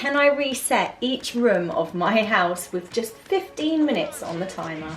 can I reset each room of my house with just 15 minutes on the timer?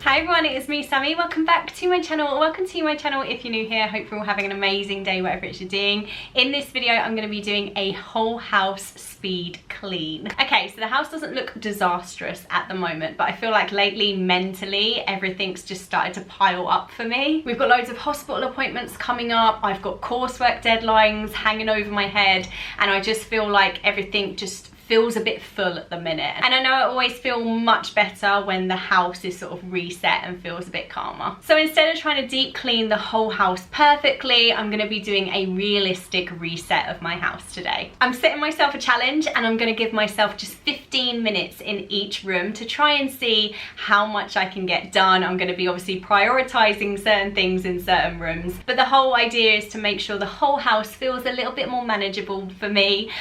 Hi everyone, it is me, Sammy. Welcome back to my channel. Welcome to my channel if you're new here. Hope you're all having an amazing day, whatever it is you're doing. In this video, I'm going to be doing a whole house speed clean. Okay, so the house doesn't look disastrous at the moment, but I feel like lately, mentally, everything's just started to pile up for me. We've got loads of hospital appointments coming up. I've got coursework deadlines hanging over my head, and I just feel like everything just feels a bit full at the minute. And I know I always feel much better when the house is sort of reset and feels a bit calmer. So instead of trying to deep clean the whole house perfectly, I'm gonna be doing a realistic reset of my house today. I'm setting myself a challenge and I'm gonna give myself just 15 minutes in each room to try and see how much I can get done. I'm gonna be obviously prioritizing certain things in certain rooms, but the whole idea is to make sure the whole house feels a little bit more manageable for me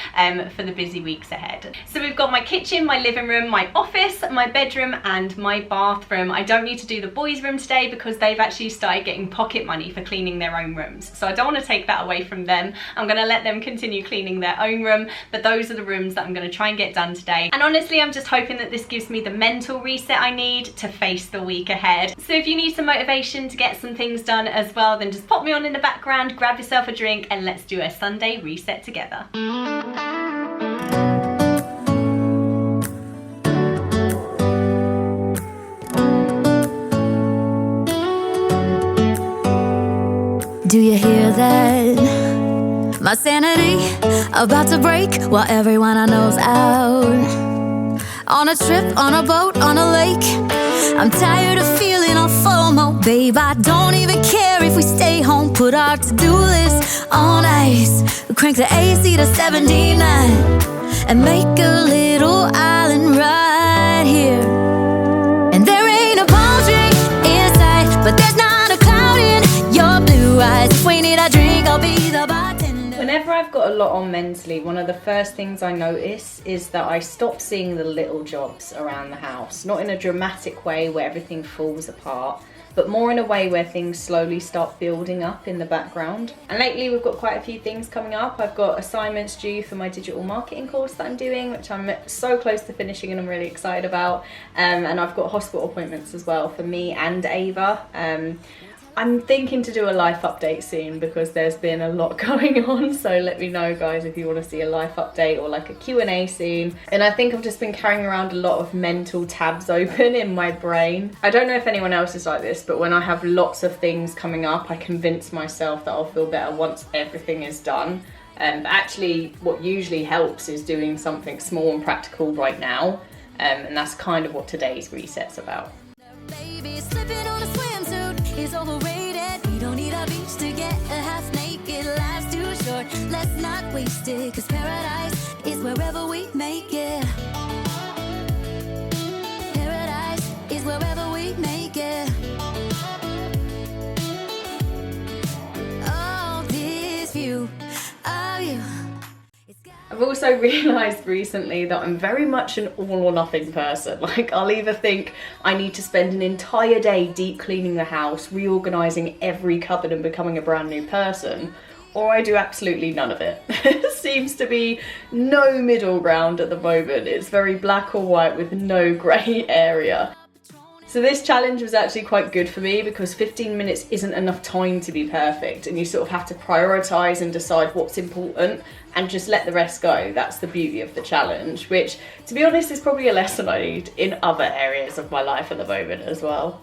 for the busy weeks ahead. So we've got my kitchen, my living room, my office, my bedroom and my bathroom. I don't need to do the boys' room today because they've actually started getting pocket money for cleaning their own rooms. So I don't want to take that away from them. I'm going to let them continue cleaning their own room, but those are the rooms that I'm going to try and get done today. And honestly, I'm just hoping that this gives me the mental reset I need to face the week ahead. So if you need some motivation to get some things done as well, then just pop me on in the background, grab yourself a drink and let's do a Sunday reset together. Do you hear that? My sanity about to break while everyone I know's out. On a trip, on a boat, on a lake. I'm tired of feeling all FOMO. Babe, I don't even care if we stay home. Put our to-do list on ice. Crank the AC to 79 and make a little island right here. And there ain't a palm tree in sight, but there's not a cloud in your blue eyes. If we need a drink, I'll be the bartender. Whenever I've got a lot on mentally, one of the first things I notice is that I stop seeing the little jobs around the house. Not in a dramatic way where everything falls apart, but more in a way where things slowly start building up in the background. And lately we've got quite a few things coming up. I've got assignments due for my digital marketing course that I'm doing, which I'm so close to finishing and I'm really excited about. And I've got hospital appointments as well for me and Ava. I'm thinking to do a life update soon because there's been a lot going on, so let me know guys if you want to see a life update or like a Q&A soon. And I think I've just been carrying around a lot of mental tabs open in my brain. I don't know if anyone else is like this, but when I have lots of things coming up, I convince myself that I'll feel better once everything is done. But actually what usually helps is doing something small and practical right now, and that's kind of what today's reset's about. Baby, slipping on a swimsuit is overrated. We don't need a beach to get a half naked. Life's too short, let's not waste it. Cause paradise is wherever we make it. Paradise is wherever we make it. Oh, this view of you. I've also realised recently that I'm very much an all or nothing person. Like, I'll either think I need to spend an entire day deep cleaning the house, reorganising every cupboard and becoming a brand new person, or I do absolutely none of it. There seems to be no middle ground at the moment. It's very black or white with no grey area. So this challenge was actually quite good for me because 15 minutes isn't enough time to be perfect, and you sort of have to prioritise and decide what's important and just let the rest go. That's the beauty of the challenge, which, to be honest, is probably a lesson I need in other areas of my life at the moment as well.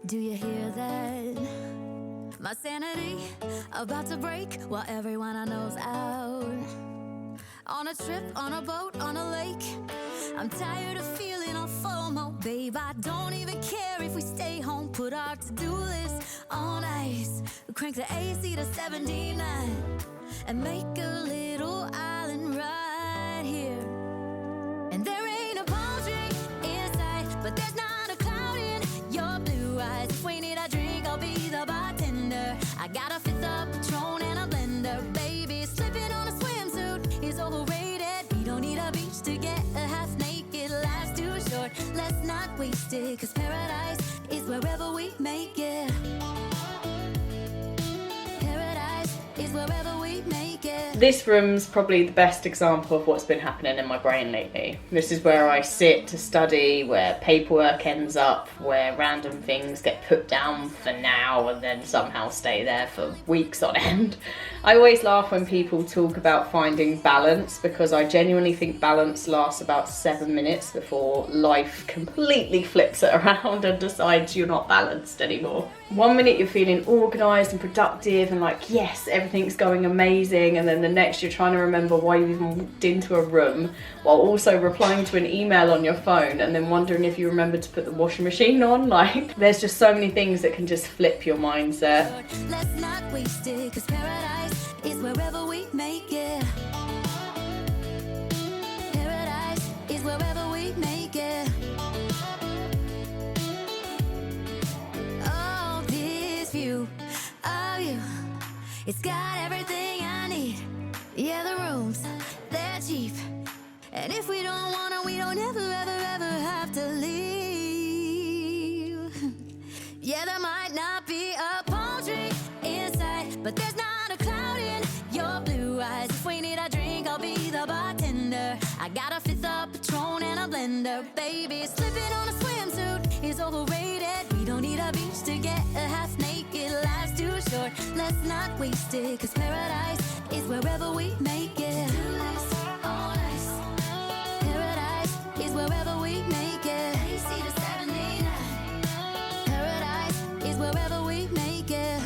Do you hear that? My sanity about to break while everyone I know's out. On a trip, on a boat, on a lake. I'm tired of feeling all FOMO. Babe, I don't even care if we stay home. Put our to-do list on ice. Crank the AC to 79 and make a little island right here. And there ain't a palm tree inside. but there's not a cloud in your blue eyes. If we need a drink, I'll be the bartender. I got a fifth of Patron and a blender. Baby, slipping on a swimsuit is overrated. We don't need a beach to get a half naked. Life's too short, let's not waste it, 'cause paradise is wherever we make it. Paradise is wherever we make it. This room's probably the best example of what's been happening in my brain lately. This is where I sit to study, where paperwork ends up, where random things get put down for now and then somehow stay there for weeks on end. I always laugh when people talk about finding balance, because I genuinely think balance lasts about 7 minutes before life completely flips it around and decides you're not balanced anymore. 1 minute you're feeling organised and productive and like, yes, everything's going amazing, and then the next you're trying to remember why you even walked into a room, while also replying to an email on your phone and then wondering if you remembered to put the washing machine on. Like, there's just so many things that can just flip your mindset. Let's not waste it, 'cause paradise is wherever we make it. Paradise is wherever we make it. Oh, this view of you, it's got everything I need. Yeah, the rooms, they're cheap, and if we don't want it, we don't ever, ever, ever have to leave. Yeah, there might not be a palm tree inside, but there's not a cloud in your blue eyes. If we need a drink, I'll be the bartender. I got a fifth of Patron and a blender. Baby, slipping on a swimsuit is overrated. We don't need a beach to get a half naked. Life's too short, let's not waste it, 'cause paradise is wherever we make it. Paradise is wherever we make it. Paradise is wherever we make it.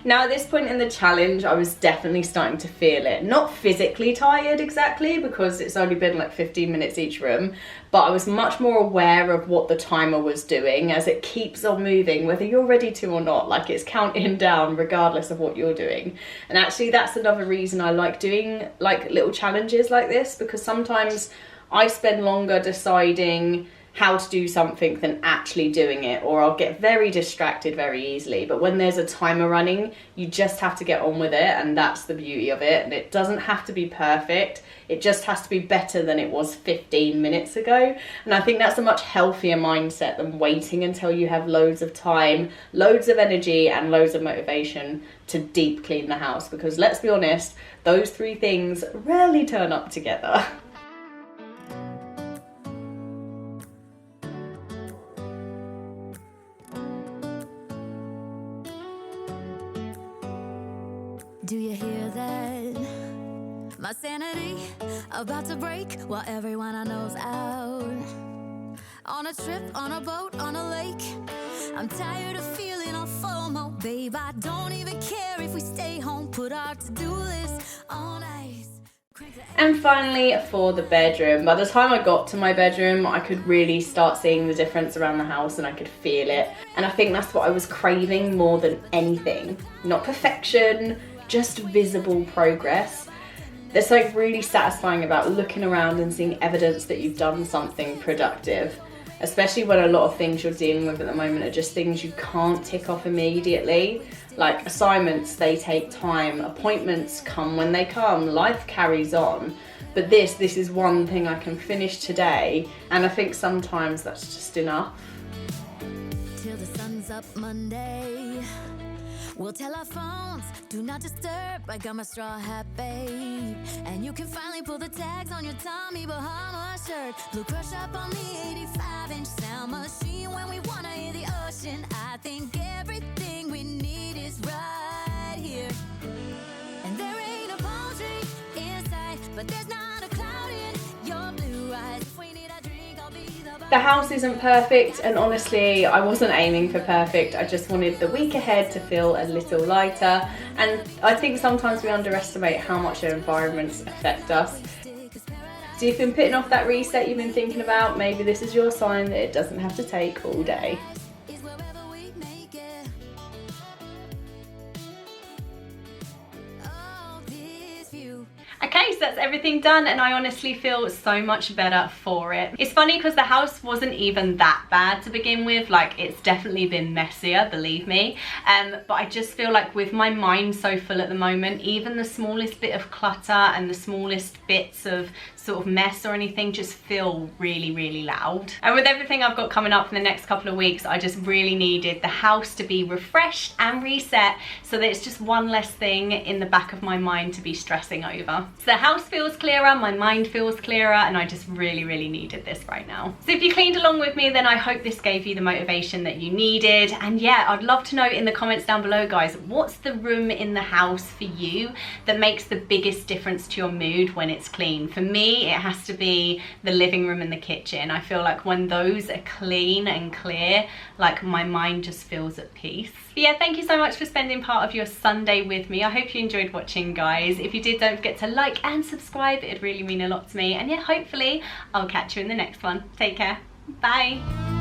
Now at this point in the challenge, I was definitely starting to feel it. Not physically tired exactly, because it's only been like 15 minutes each room, but I was much more aware of what the timer was doing as it keeps on moving, whether you're ready to or not. Like, it's counting down regardless of what you're doing. And actually that's another reason I like doing like little challenges like this, because sometimes I spend longer deciding how to do something than actually doing it, or I'll get very distracted very easily. But when there's a timer running, you just have to get on with it, and that's the beauty of it. And it doesn't have to be perfect, it just has to be better than it was 15 minutes ago. And I think that's a much healthier mindset than waiting until you have loads of time, loads of energy and loads of motivation to deep clean the house, because let's be honest, those three things rarely turn up together. Do you hear that? My sanity about to break while everyone I know's out. On a trip, on a boat, on a lake. I'm tired of feeling all FOMO, babe. I don't even care if we stay home. Put our to-do list on ice. And finally, for the bedroom. By the time I got to my bedroom, I could really start seeing the difference around the house, and I could feel it. And I think that's what I was craving more than anything. Not perfection, just visible progress. There's something really satisfying about looking around and seeing evidence that you've done something productive, especially when a lot of things you're dealing with at the moment are just things you can't tick off immediately. Like assignments, they take time, appointments come when they come, life carries on. But this is one thing I can finish today, and I think sometimes that's just enough. Till the sun's up Monday, we'll tell our phones, do not disturb. I got my straw hat, babe. And you can finally pull the tags on your Tommy Bahama shirt. Blue crush up on the 85-inch sound machine when we wanna hear the ocean. I think everything we need is right here. And there ain't a palm tree inside, but there's not a cloud in your blue eyes. If we need a drink, I'll be The house isn't perfect, and honestly, I wasn't aiming for perfect. I just wanted the week ahead to feel a little lighter. And I think sometimes we underestimate how much our environments affect us. So you've been putting off that reset you've been thinking about, maybe this is your sign that it doesn't have to take all day. Okay, so that's everything everything done, and I honestly feel so much better for it. It's funny because the house wasn't even that bad to begin with. Like, it's definitely been messier, believe me, but I just feel like with my mind so full at the moment, even the smallest bit of clutter and the smallest bits of sort of mess or anything just feel really loud. And with everything I've got coming up for the next couple of weeks, I just really needed the house to be refreshed and reset so that it's just one less thing in the back of my mind to be stressing over. So the house feels clearer, my mind feels clearer, and I just really needed this right now. So if you cleaned along with me, then I hope this gave you the motivation that you needed. And yeah, I'd love to know in the comments down below, guys, what's the room in the house for you that makes the biggest difference to your mood when it's clean? For me, it has to be the living room and the kitchen. I feel like when those are clean and clear, like my mind just feels at peace. But yeah, thank you so much for spending part of your Sunday with me. I hope you enjoyed watching, guys. If you did, don't forget to like and subscribe. It'd really mean a lot to me. And yeah, hopefully I'll catch you in the next one. Take care. Bye.